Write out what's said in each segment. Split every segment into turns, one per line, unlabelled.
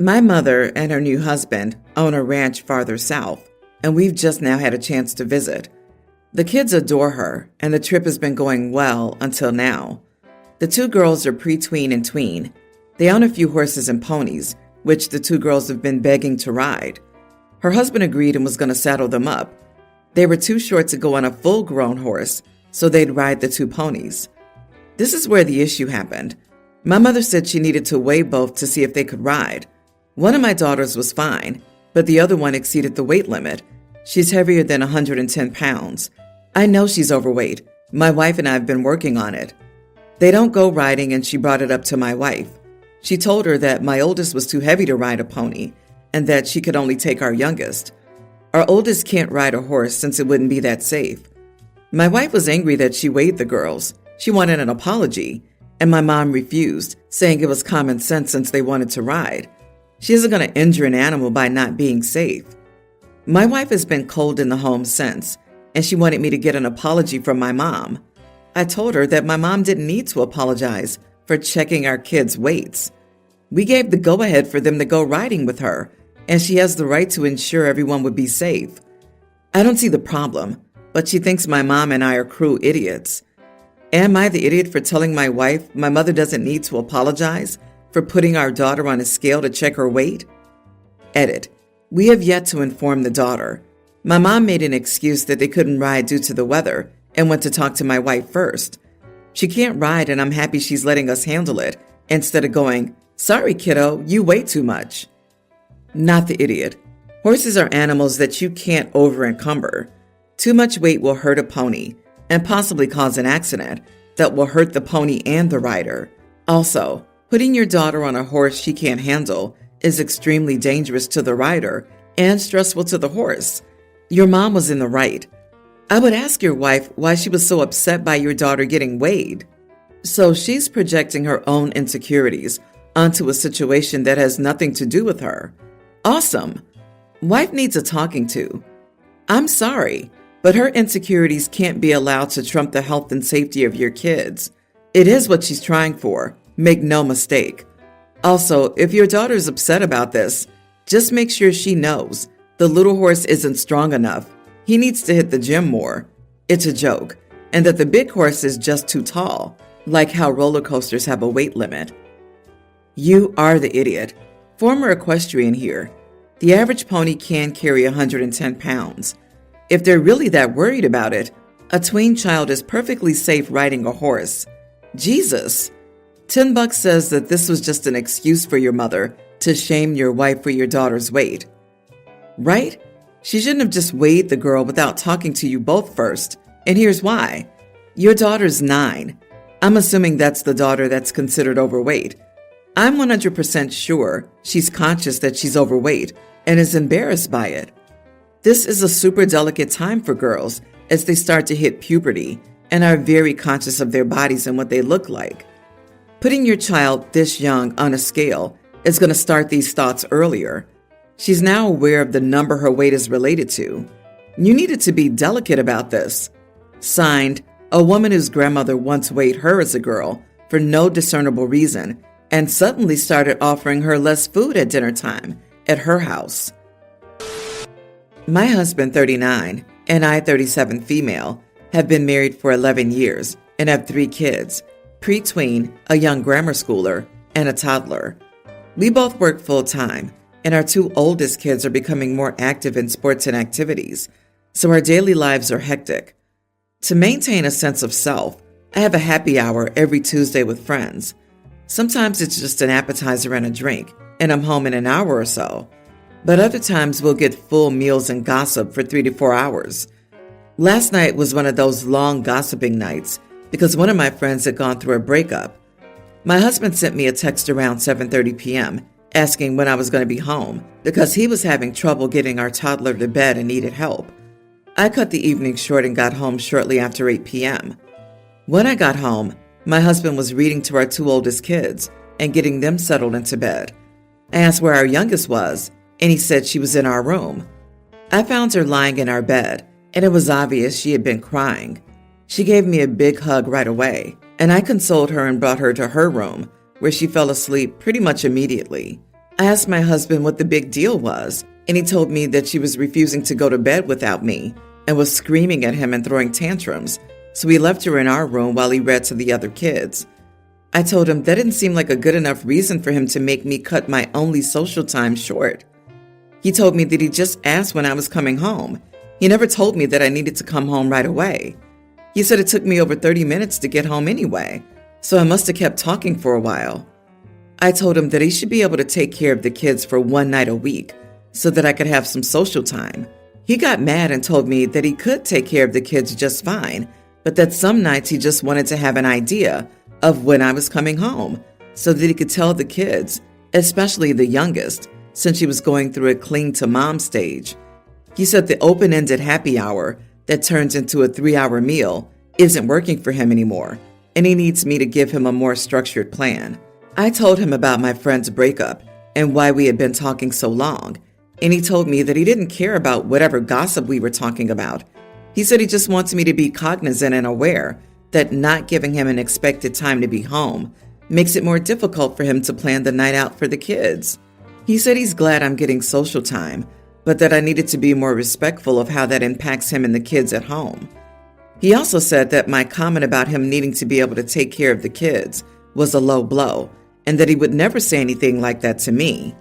My mother and her new husband own a ranch farther south, and we've just now had a chance to visit. The kids adore her, and the trip has been going well until now. The two girls are pre-tween and tween. They own a few horses and ponies, which the two girls have been begging to ride. Her husband agreed and was going to saddle them up. They were too short to go on a full-grown horse, so they'd ride the two ponies. This is where the issue happened. My mother said she needed to weigh both to see if they could ride. One of my daughters was fine, but the other one exceeded the weight limit. She's heavier than 110 pounds. I know she's overweight. My wife and I have been working on it. They don't go riding, and she brought it up to my wife. She told her that my oldest was too heavy to ride a pony and that she could only take our youngest. Our oldest can't ride a horse since it wouldn't be that safe. My wife was angry that she weighed the girls. She wanted an apology, and my mom refused, saying it was common sense since they wanted to ride. She isn't going to injure an animal by not being safe. My wife has been cold in the home since, and she wanted me to get an apology from my mom. I told her that my mom didn't need to apologize for checking our kids' weights. We gave the go-ahead for them to go riding with her, and she has the right to ensure everyone would be safe. I don't see the problem, but she thinks my mom and I are cruel idiots. Am I the idiot for telling my wife my mother doesn't need to apologize for putting our daughter on a scale to check her weight? Edit. We have yet to inform the daughter. My mom made an excuse that they couldn't ride due to the weather and went to talk to my wife first. She can't ride, and I'm happy she's letting us handle it instead of going, "Sorry, kiddo, you weigh too much." Not the idiot. Horses are animals that you can't over-encumber. Too much weight will hurt a pony and possibly cause an accident that will hurt the pony and the rider. Also, putting your daughter on a horse she can't handle is extremely dangerous to the rider and stressful to the horse. Your mom was in the right. I would ask your wife why she was so upset by your daughter getting weighed. So she's projecting her own insecurities onto a situation that has nothing to do with her. Awesome. Wife needs a talking to. I'm sorry, but her insecurities can't be allowed to trump the health and safety of your kids. It is what she's trying for. Make no mistake. Also, if your daughter's upset about this, just make sure she knows the little horse isn't strong enough. He needs to hit the gym more. It's a joke. And that the big horse is just too tall, like how roller coasters have a weight limit. You are the idiot. Former equestrian here. The average pony can carry 110 pounds. If they're really that worried about it, a tween child is perfectly safe riding a horse. Jesus! $10 says that this was just an excuse for your mother to shame your wife for your daughter's weight. Right? She shouldn't have just weighed the girl without talking to you both first. And here's why. Your daughter's 9. I'm assuming that's the daughter that's considered overweight. I'm 100% sure she's conscious that she's overweight and is embarrassed by it. This is a super delicate time for girls as they start to hit puberty and are very conscious of their bodies and what they look like. Putting your child this young on a scale is going to start these thoughts earlier. She's now aware of the number her weight is related to. You needed to be delicate about this. Signed, a woman whose grandmother once weighed her as a girl for no discernible reason and suddenly started offering her less food at dinner time at her house. My husband, 39, and I, 37 female, have been married for 11 years and have 3 kids, pre-tween, a young grammar schooler, and a toddler. We both work full-time, and our 2 oldest kids are becoming more active in sports and activities, so our daily lives are hectic. To maintain a sense of self, I have a happy hour every Tuesday with friends. Sometimes it's just an appetizer and a drink, and I'm home in an hour or so. But other times we'll get full meals and gossip for 3 to 4 hours. Last night was one of those long gossiping nights because one of my friends had gone through a breakup. My husband sent me a text around 7:30 p.m. asking when I was going to be home because he was having trouble getting our toddler to bed and needed help. I cut the evening short and got home shortly after 8 p.m. When I got home, my husband was reading to our 2 oldest kids and getting them settled into bed. I asked where our youngest was, and he said she was in our room. I found her lying in our bed, and it was obvious she had been crying. She gave me a big hug right away, and I consoled her and brought her to her room, where she fell asleep pretty much immediately. I asked my husband what the big deal was, and he told me that she was refusing to go to bed without me and was screaming at him and throwing tantrums, so he left her in our room while he read to the other kids. I told him that didn't seem like a good enough reason for him to make me cut my only social time short. He told me that he just asked when I was coming home. He never told me that I needed to come home right away. He said it took me over 30 minutes to get home anyway, so I must have kept talking for a while. I told him that he should be able to take care of the kids for one night a week so that I could have some social time. He got mad and told me that he could take care of the kids just fine, but that some nights he just wanted to have an idea of when I was coming home so that he could tell the kids, especially the youngest, since she was going through a cling to mom stage. He said the open-ended happy hour that turns into a 3-hour meal isn't working for him anymore, and he needs me to give him a more structured plan. I told him about my friend's breakup and why we had been talking so long, and he told me that he didn't care about whatever gossip we were talking about. He said he just wants me to be cognizant and aware that not giving him an expected time to be home makes it more difficult for him to plan the night out for the kids. He said he's glad I'm getting social time, but that I needed to be more respectful of how that impacts him and the kids at home. He also said that my comment about him needing to be able to take care of the kids was a low blow, and that he would never say anything like that to me.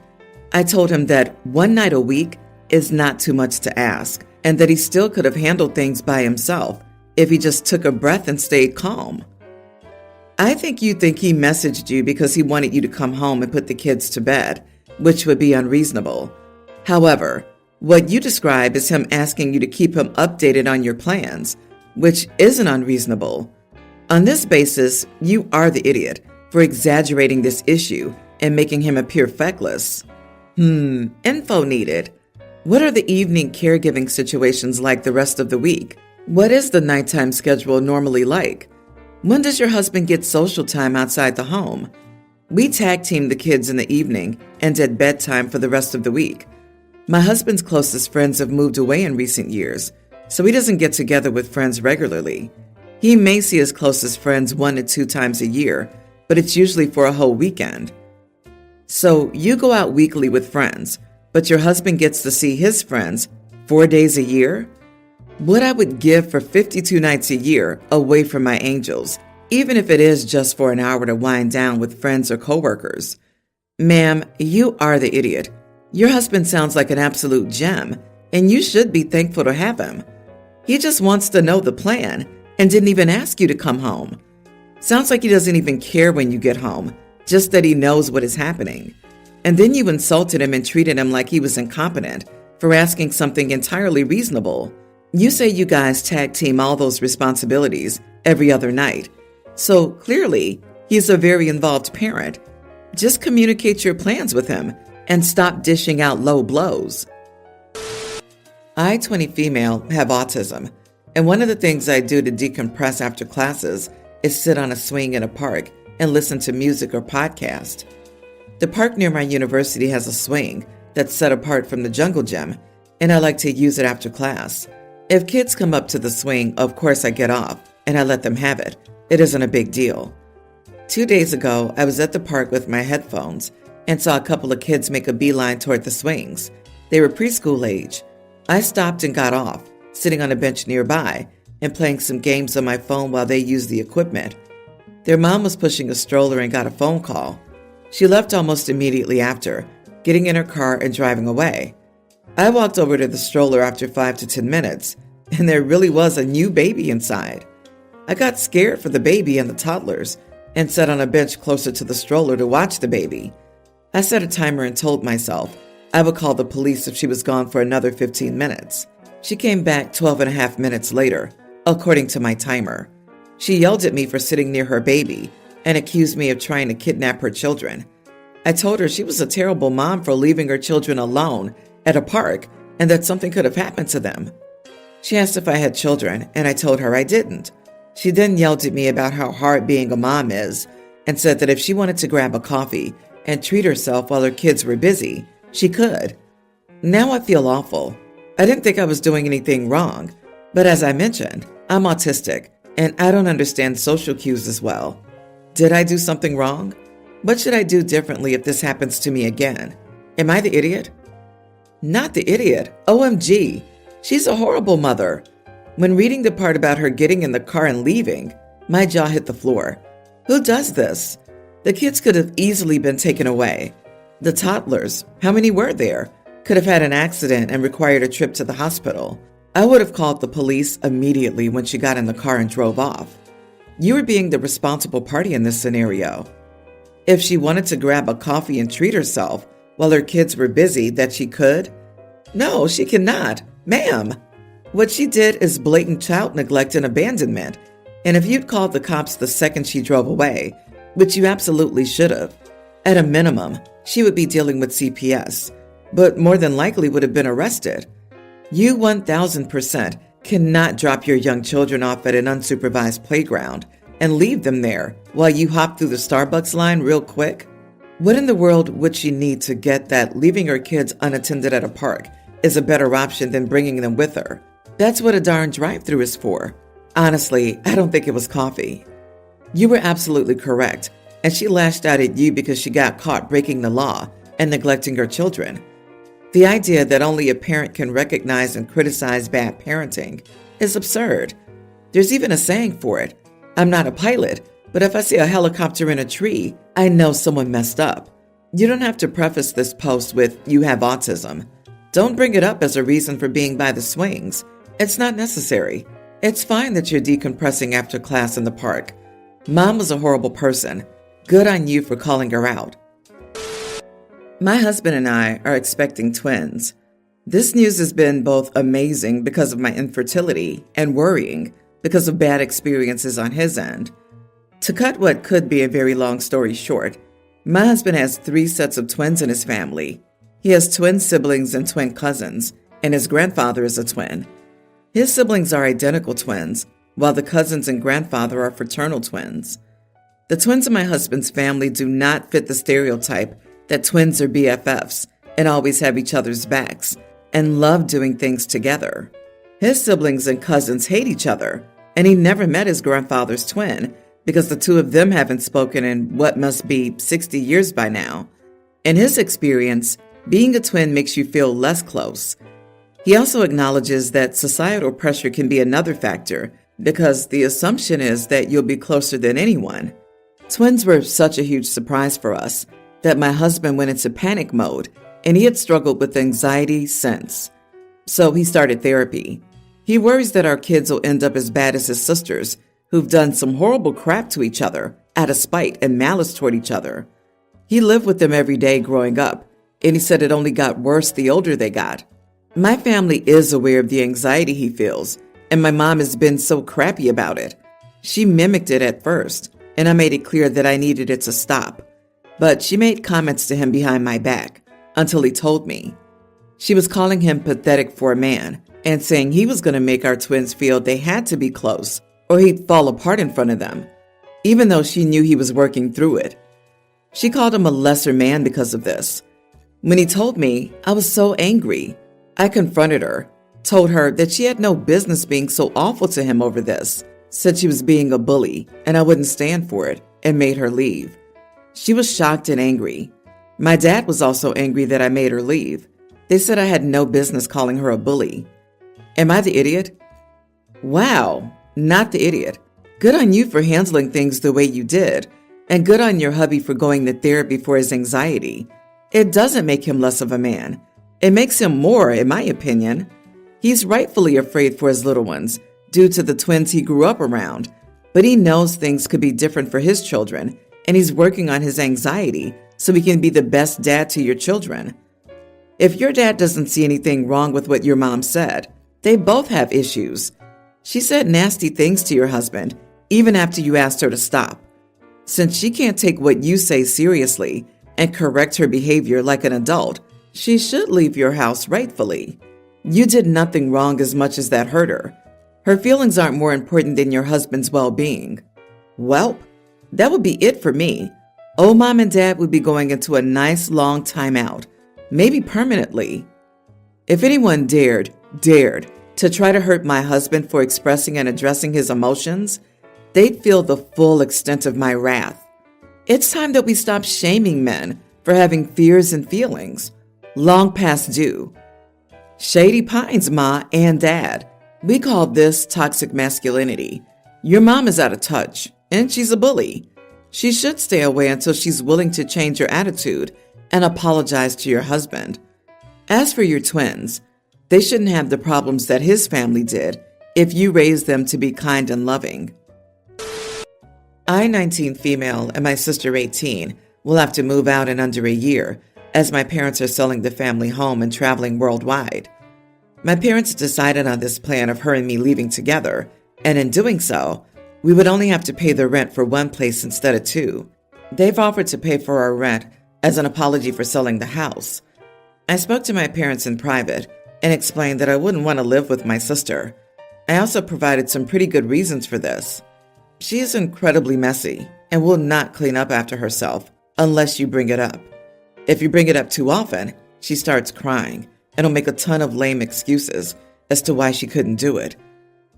I told him that one night a week is not too much to ask, and that he still could have handled things by himself if he just took a breath and stayed calm. I think you think he messaged you because he wanted you to come home and put the kids to bed, which would be unreasonable. However, what you describe is him asking you to keep him updated on your plans, which isn't unreasonable. On this basis, you are the idiot for exaggerating this issue and making him appear feckless. Info needed. What are the evening caregiving situations like the rest of the week? What is the nighttime schedule normally like? When does your husband get social time outside the home? We tag team the kids in the evening and at bedtime for the rest of the week. My husband's closest friends have moved away in recent years, so he doesn't get together with friends regularly. He may see his closest friends 1 to 2 times a year, but it's usually for a whole weekend. So you go out weekly with friends, but your husband gets to see his friends 4 days a year? What I would give for 52 nights a year away from my angels, even if it is just for an hour to wind down with friends or coworkers. Ma'am, you are the idiot. Your husband sounds like an absolute gem, and you should be thankful to have him. He just wants to know the plan and didn't even ask you to come home. Sounds like he doesn't even care when you get home, just that he knows what is happening. And then you insulted him and treated him like he was incompetent for asking something entirely reasonable. You say you guys tag team all those responsibilities every other night. So clearly, he's a very involved parent. Just communicate your plans with him and stop dishing out low blows. I, 20 female, have autism, and one of the things I do to decompress after classes is sit on a swing in a park and listen to music or podcast. The park near my university has a swing that's set apart from the jungle gym, and I like to use it after class. If kids come up to the swing, of course I get off, and I let them have it. It isn't a big deal. 2 days ago, I was at the park with my headphones and saw a couple of kids make a beeline toward the swings. They were preschool age. I stopped and got off, sitting on a bench nearby and playing some games on my phone while they used the equipment. Their mom was pushing a stroller and got a phone call. She left almost immediately after, getting in her car and driving away. I walked over to the stroller after 5 to 10 minutes, and there really was a new baby inside. I got scared for the baby and the toddlers and sat on a bench closer to the stroller to watch the baby. I set a timer and told myself I would call the police if she was gone for another 15 minutes. She came back 12 and a half minutes later, according to my timer. She yelled at me for sitting near her baby and accused me of trying to kidnap her children. I told her she was a terrible mom for leaving her children alone at a park and that something could have happened to them. She asked if I had children, and I told her I didn't. She then yelled at me about how hard being a mom is and said that if she wanted to grab a coffee and treat herself while her kids were busy, she could. Now I feel awful. I didn't think I was doing anything wrong, but as I mentioned, I'm autistic and I don't understand social cues as well. Did I do something wrong? What should I do differently if this happens to me again? Am I the idiot? Not the idiot. OMG. She's a horrible mother. When reading the part about her getting in the car and leaving, my jaw hit the floor. Who does this? The kids could have easily been taken away. The toddlers, how many were there, could have had an accident and required a trip to the hospital. I would have called the police immediately when she got in the car and drove off. You were being the responsible party in this scenario. If she wanted to grab a coffee and treat herself while her kids were busy, that she could? No, she cannot. Ma'am. What she did is blatant child neglect and abandonment. And if you'd called the cops the second she drove away, which you absolutely should have, at a minimum, she would be dealing with CPS, but more than likely would have been arrested. You 1000% cannot drop your young children off at an unsupervised playground and leave them there while you hop through the Starbucks line real quick. What in the world would she need to get that leaving her kids unattended at a park is a better option than bringing them with her? That's what a darn drive-thru is for. Honestly, I don't think it was coffee. You were absolutely correct, and she lashed out at you because she got caught breaking the law and neglecting her children. The idea that only a parent can recognize and criticize bad parenting is absurd. There's even a saying for it. I'm not a pilot, but if I see a helicopter in a tree, I know someone messed up. You don't have to preface this post with, "You have autism." Don't bring it up as a reason for being by the swings. It's not necessary. It's fine that you're decompressing after class in the park. Mom was a horrible person. Good on you for calling her out. My husband and I are expecting twins. This news has been both amazing because of my infertility and worrying because of bad experiences on his end. To cut what could be a very long story short, my husband has 3 sets of twins in his family. He has twin siblings and twin cousins, and his grandfather is a twin. His siblings are identical twins, while the cousins and grandfather are fraternal twins. The twins in my husband's family do not fit the stereotype that twins are BFFs and always have each other's backs and love doing things together. His siblings and cousins hate each other, and he never met his grandfather's twin because the two of them haven't spoken in what must be 60 years by now. In his experience, being a twin makes you feel less close. He also acknowledges that societal pressure can be another factor because the assumption is that you'll be closer than anyone. Twins were such a huge surprise for us that my husband went into panic mode, and he had struggled with anxiety since. So he started therapy. He worries that our kids will end up as bad as his sisters, who've done some horrible crap to each other out of spite and malice toward each other. He lived with them every day growing up, and he said it only got worse the older they got. My family is aware of the anxiety he feels, and my mom has been so crappy about it. She mimicked it at first, and I made it clear that I needed it to stop. But she made comments to him behind my back until he told me. She was calling him pathetic for a man and saying he was going to make our twins feel they had to be close or he'd fall apart in front of them, even though she knew he was working through it. She called him a lesser man because of this. When he told me, I was so angry. I confronted her, told her that she had no business being so awful to him over this, said she was being a bully and I wouldn't stand for it, and made her leave. She was shocked and angry. My dad was also angry that I made her leave. They said I had no business calling her a bully. Am I the idiot? Wow, not the idiot. Good on you for handling things the way you did, and good on your hubby for going to therapy for his anxiety. It doesn't make him less of a man. It makes him more, in my opinion. He's rightfully afraid for his little ones due to the twins he grew up around, but he knows things could be different for his children, and he's working on his anxiety so he can be the best dad to your children. If your dad doesn't see anything wrong with what your mom said, they both have issues. She said nasty things to your husband, even after you asked her to stop. Since she can't take what you say seriously and correct her behavior like an adult, she should leave your house rightfully. You did nothing wrong as much as that hurt her. Her feelings aren't more important than your husband's well-being. Welp, that would be it for me. Old mom and dad would be going into a nice long time out, maybe permanently. If anyone dared to try to hurt my husband for expressing and addressing his emotions, they'd feel the full extent of my wrath. It's time that we stop shaming men for having fears and feelings. Long past due. Shady pines, Ma and Dad. We call this toxic masculinity. Your mom is out of touch, and she's a bully. She should stay away until she's willing to change her attitude and apologize to your husband. As for your twins, they shouldn't have the problems that his family did if you raised them to be kind and loving. I, 19 female, and my sister, 18, will have to move out in under a year, as my parents are selling the family home and traveling worldwide. My parents decided on this plan of her and me leaving together, and in doing so, we would only have to pay the rent for one place instead of two. They've offered to pay for our rent as an apology for selling the house. I spoke to my parents in private and explained that I wouldn't want to live with my sister. I also provided some pretty good reasons for this. She is incredibly messy and will not clean up after herself unless you bring it up. If you bring it up too often, she starts crying and will make a ton of lame excuses as to why she couldn't do it.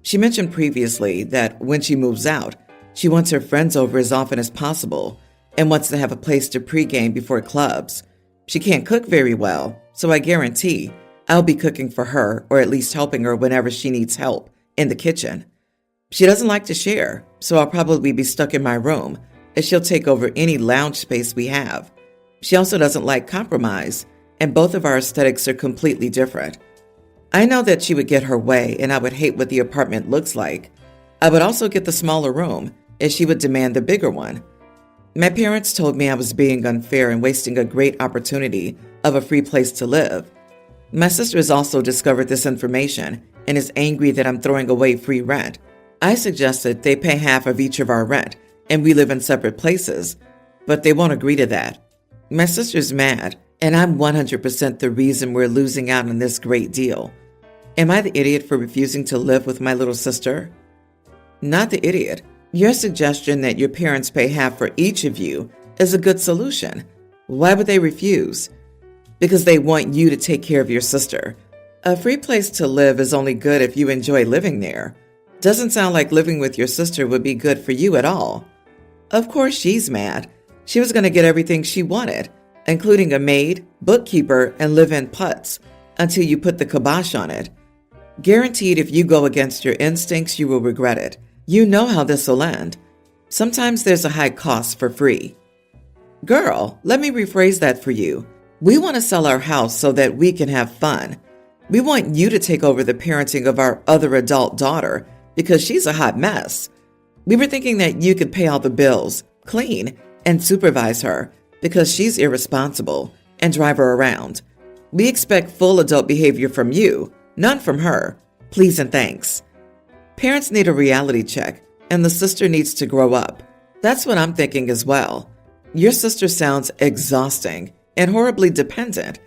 She mentioned previously that when she moves out, she wants her friends over as often as possible and wants to have a place to pregame before clubs. She can't cook very well, so I guarantee I'll be cooking for her or at least helping her whenever she needs help in the kitchen. She doesn't like to share, so I'll probably be stuck in my room as she'll take over any lounge space we have. She also doesn't like compromise, and both of our aesthetics are completely different. I know that she would get her way and I would hate what the apartment looks like. I would also get the smaller room as she would demand the bigger one. My parents told me I was being unfair and wasting a great opportunity of a free place to live. My sister has also discovered this information and is angry that I'm throwing away free rent. I suggested they pay half of each of our rent and we live in separate places, but they won't agree to that. My sister's mad, and I'm 100% the reason we're losing out on this great deal. Am I the idiot for refusing to live with my little sister? Not the idiot. Your suggestion that your parents pay half for each of you is a good solution. Why would they refuse? Because they want you to take care of your sister. A free place to live is only good if you enjoy living there. Doesn't sound like living with your sister would be good for you at all. Of course she's mad. She was going to get everything she wanted, including a maid, bookkeeper, and live-in putts, until you put the kibosh on it. Guaranteed if you go against your instincts, you will regret it. You know how this will end. Sometimes there's a high cost for free. Girl, let me rephrase that for you. We want to sell our house so that we can have fun. We want you to take over the parenting of our other adult daughter because she's a hot mess. We were thinking that you could pay all the bills, clean, and supervise her because she's irresponsible and drive her around. We expect full adult behavior from you, none from her. Please and thanks. Parents need a reality check, and the sister needs to grow up. That's what I'm thinking as well. Your sister sounds exhausting and horribly dependent.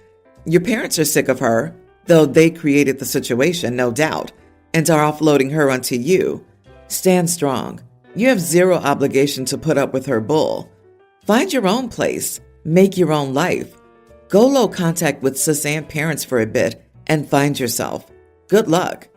Your parents are sick of her, though they created the situation, no doubt, and are offloading her onto you. Stand strong. You have zero obligation to put up with her bull. Find your own place. Make your own life. Go low contact with sis and parents for a bit and find yourself. Good luck.